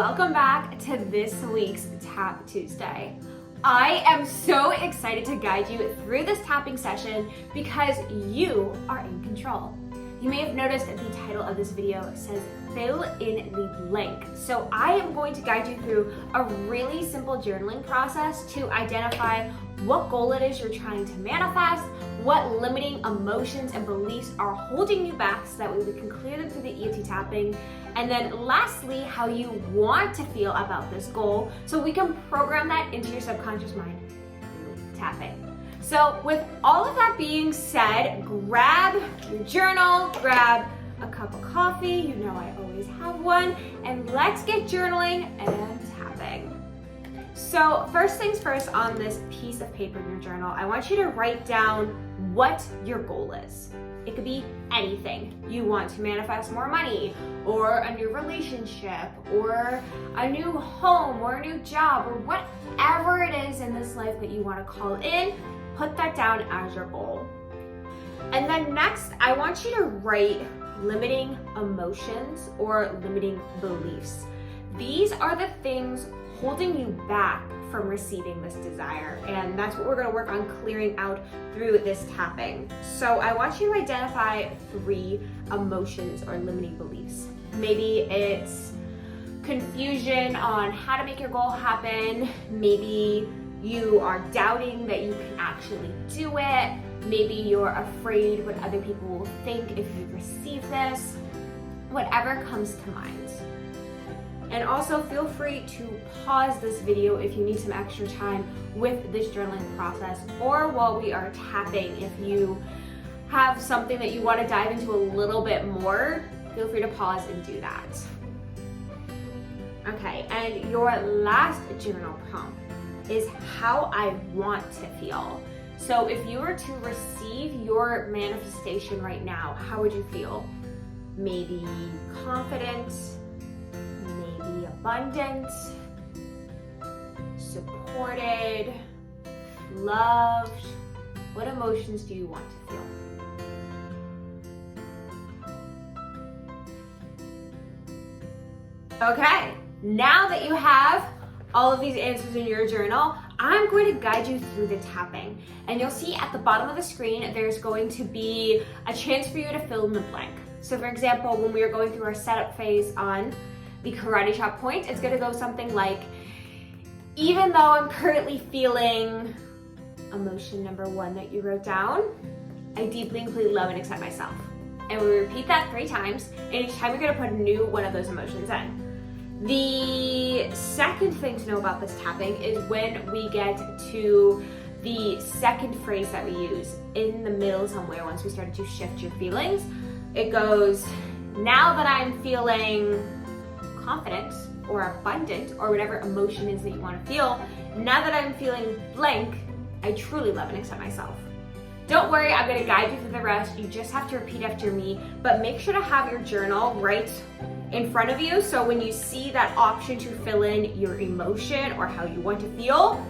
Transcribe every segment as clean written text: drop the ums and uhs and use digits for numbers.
welcome back to this week's Tap Tuesday. I am so excited to guide you through this tapping session because you are in control. You may have noticed that the title of this video says fill in the blank. So I am going to guide you through a really simple journaling process to identify what goal it is you're trying to manifest, what limiting emotions and beliefs are holding you back so that way we can clear them through the EFT tapping. And then lastly, how you want to feel about this goal so we can program that into your subconscious mind through tapping. So with all of that being said, grab your journal, grab a cup of coffee, you know I always have one, and let's get journaling and tapping. So first things first, on this piece of paper in your journal, I want you to write down what your goal is. It could be anything. You want to manifest more money, or a new relationship, or a new home, or a new job, or whatever it is in this life that you want to call in, put that down as your goal. And then next, I want you to write limiting emotions or limiting beliefs. These are the things holding you back from receiving this desire, and that's what we're going to work on clearing out through this tapping. So I want you to identify 3 emotions or limiting beliefs. Maybe it's confusion on how to make your goal happen. Maybe you are doubting that you can actually do it. Maybe you're afraid what other people will think if you receive this. Whatever comes to mind. And also feel free to pause this video if you need some extra time with this journaling process, or while we are tapping, if you have something that you want to dive into a little bit more, feel free to pause and do that. Okay, and your last journal prompt is how I want to feel. So if you were to receive your manifestation right now, how would you feel? Maybe confident, maybe abundant, supported, loved. What emotions do you want to feel? Okay, now that you have all of these answers in your journal, I'm going to guide you through the tapping. And you'll see at the bottom of the screen, there's going to be a chance for you to fill in the blank. So for example, when we are going through our setup phase on the karate chop point, it's going to go something like, even though I'm currently feeling emotion number 1 that you wrote down, I deeply and completely love and accept myself. And we repeat that 3 times, and each time you're going to put a new one of those emotions in. The second thing to know about this tapping is when we get to the second phrase that we use in the middle somewhere, once we started to shift your feelings, it goes, now that I'm feeling confident or abundant or whatever emotion is that you want to feel, now that I'm feeling blank, I truly love and accept myself. Don't worry, I'm going to guide you through the rest. You just have to repeat after me, but make sure to have your journal right in front of you, so when you see that option to fill in your emotion or how you want to feel,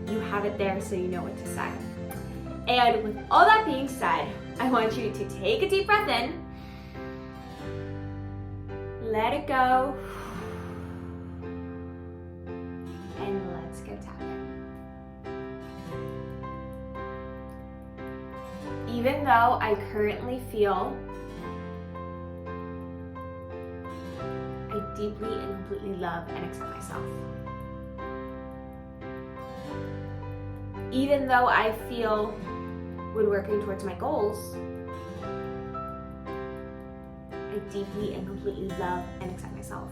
you have it there so you know what to say. And with all that being said, I want you to take a deep breath in, let it go, and let's get tapping. Even though I currently feel I deeply and completely love and accept myself. Even though I feel when working towards my goals, I deeply and completely love and accept myself.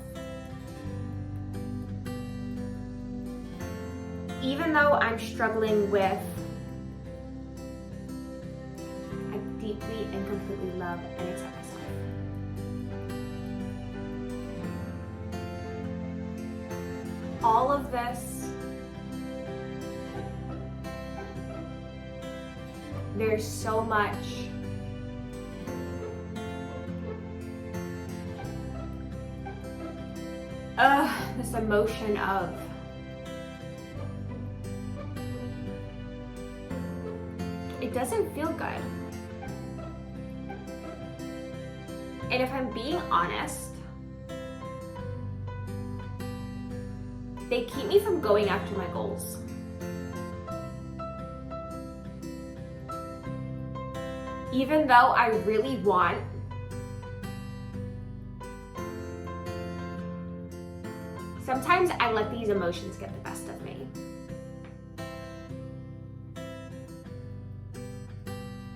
Even though I'm struggling with, I deeply and completely love and accept myself. All of this, there's so much this emotion of it doesn't feel good. And if I'm being honest, They keep me from going after my goals. Even though I really want, sometimes I let these emotions get the best of me.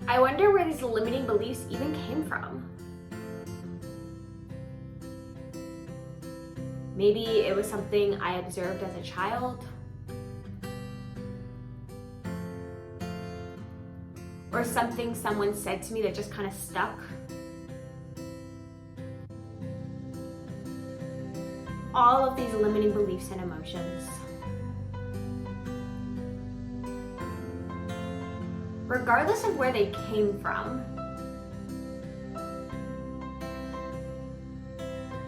I wonder where these limiting beliefs even came from. Maybe it was something I observed as a child, or something someone said to me that just kind of stuck. All of these limiting beliefs and emotions. Regardless of where they came from,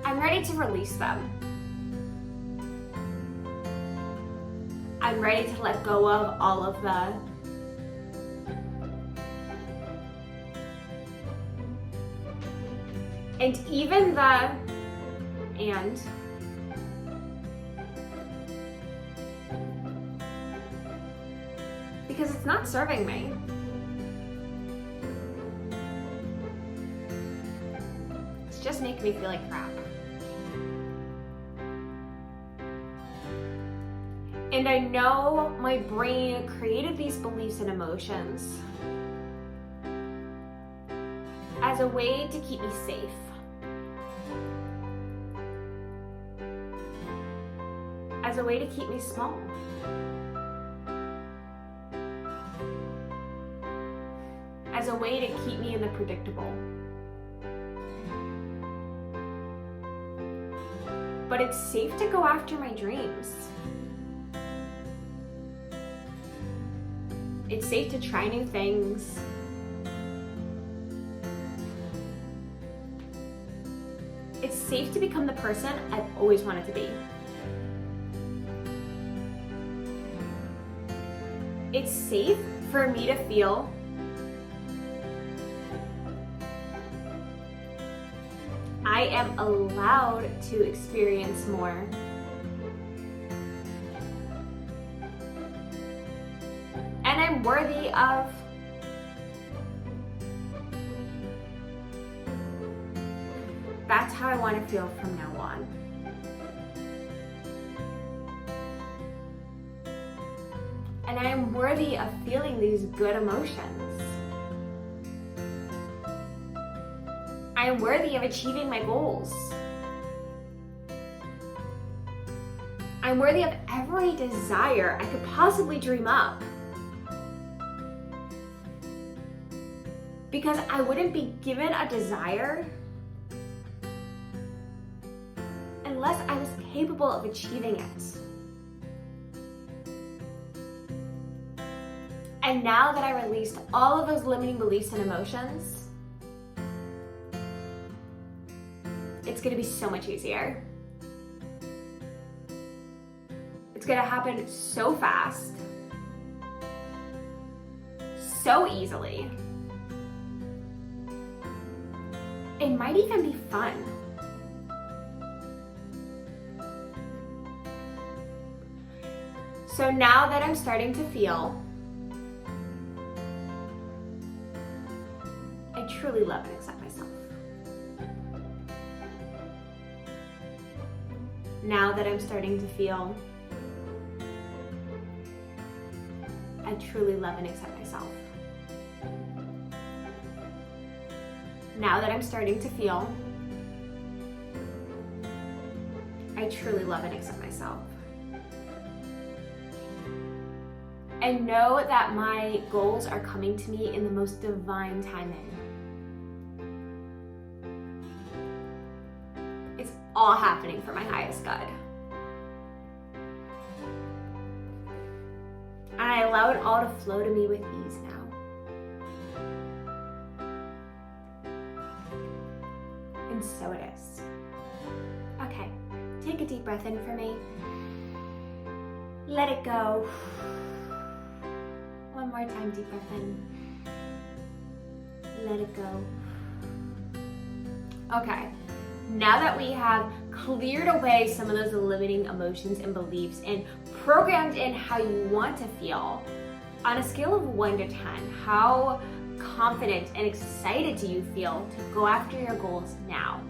I'm ready to release them. I'm ready to let go of all of the and even the and because it's not serving me. It's just making me feel like crap. And I know my brain created these beliefs and emotions as a way to keep me safe. As a way to keep me small. As a way to keep me in the predictable. But it's safe to go after my dreams. It's safe to try new things. It's safe to become the person I've always wanted to be. It's safe for me to feel I am allowed to experience more. And I'm worthy of that's how I want to feel from now on. And I am worthy of feeling these good emotions. I am worthy of achieving my goals. I'm worthy of every desire I could possibly dream up. Because I wouldn't be given a desire unless I was capable of achieving it. And now that I released all of those limiting beliefs and emotions, it's gonna be so much easier. It's gonna happen so fast, so easily. It might even be fun. So now that I'm starting to feel I truly love and accept myself. Now that I'm starting to feel I truly love and accept myself. Now that I'm starting to feel I truly love and accept myself. And know that my goals are coming to me in the most divine timing. It's all happening for my highest good. And I allow it all to flow to me with ease now. And so it is. Okay, take a deep breath in for me. Let it go. One more time, deep breath in. Let it go. Okay, Now that we have cleared away some of those limiting emotions and beliefs and programmed in how you want to feel, on a scale of 1 to 10, how confident and excited do you feel to go after your goals now?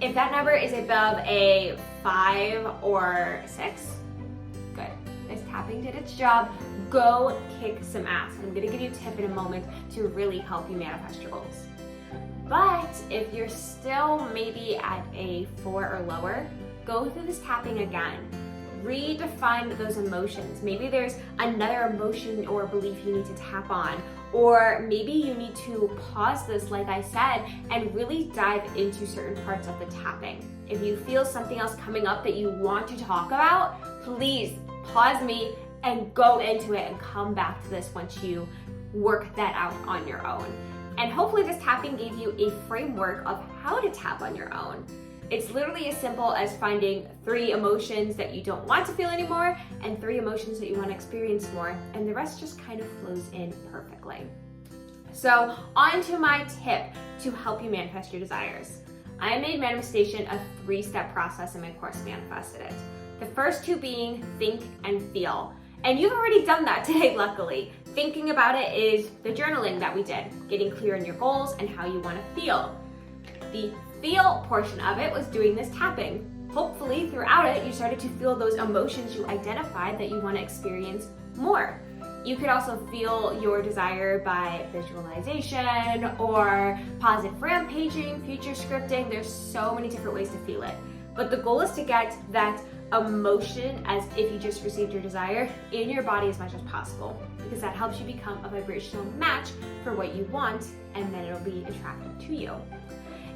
If that number is above a 5 or 6, good. This tapping did its job. Go kick some ass. I'm gonna give you a tip in a moment to really help you manifest your goals. But if you're still maybe at a 4 or lower, go through this tapping again. Redefine those emotions. Maybe there's another emotion or belief you need to tap on, or maybe you need to pause this, like I said, and really dive into certain parts of the tapping. If you feel something else coming up that you want to talk about, please pause me and go into it and come back to this once you work that out on your own. And hopefully this tapping gave you a framework of how to tap on your own. It's literally as simple as finding 3 emotions that you don't want to feel anymore and 3 emotions that you want to experience more, and the rest just kind of flows in perfectly. So on to my tip to help you manifest your desires. I made manifestation a 3-step process in my course, Manifested It. The first 2 being think and feel. And you've already done that today, luckily. Thinking about it is the journaling that we did, getting clear on your goals and how you want to feel. The feel portion of it was doing this tapping. Hopefully throughout it, you started to feel those emotions you identified that you want to experience more. You could also feel your desire by visualization or positive rampaging, future scripting. There's so many different ways to feel it. But the goal is to get that emotion as if you just received your desire in your body as much as possible, because that helps you become a vibrational match for what you want, and then it'll be attracted to you.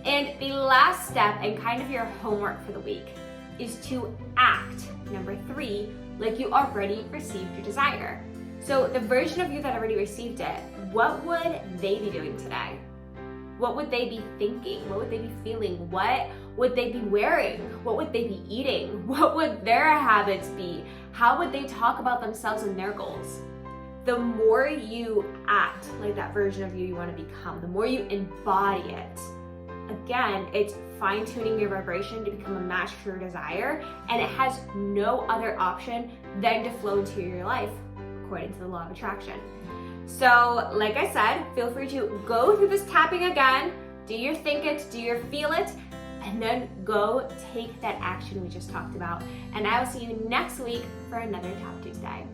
And the last step, and kind of your homework for the week, is to act, number 3, like you already received your desire. So the version of you that already received it, what would they be doing today? What would they be thinking? What would they be feeling? What would they be wearing? What would they be eating? What would their habits be? How would they talk about themselves and their goals? The more you act like that version of you want to become, the more you embody it. Again, it's fine-tuning your vibration to become a match for your desire, and it has no other option than to flow into your life, according to the law of attraction. So, like I said, feel free to go through this tapping again, do your think it, do your feel it, and then go take that action we just talked about. And I will see you next week for another Tap Tuesday.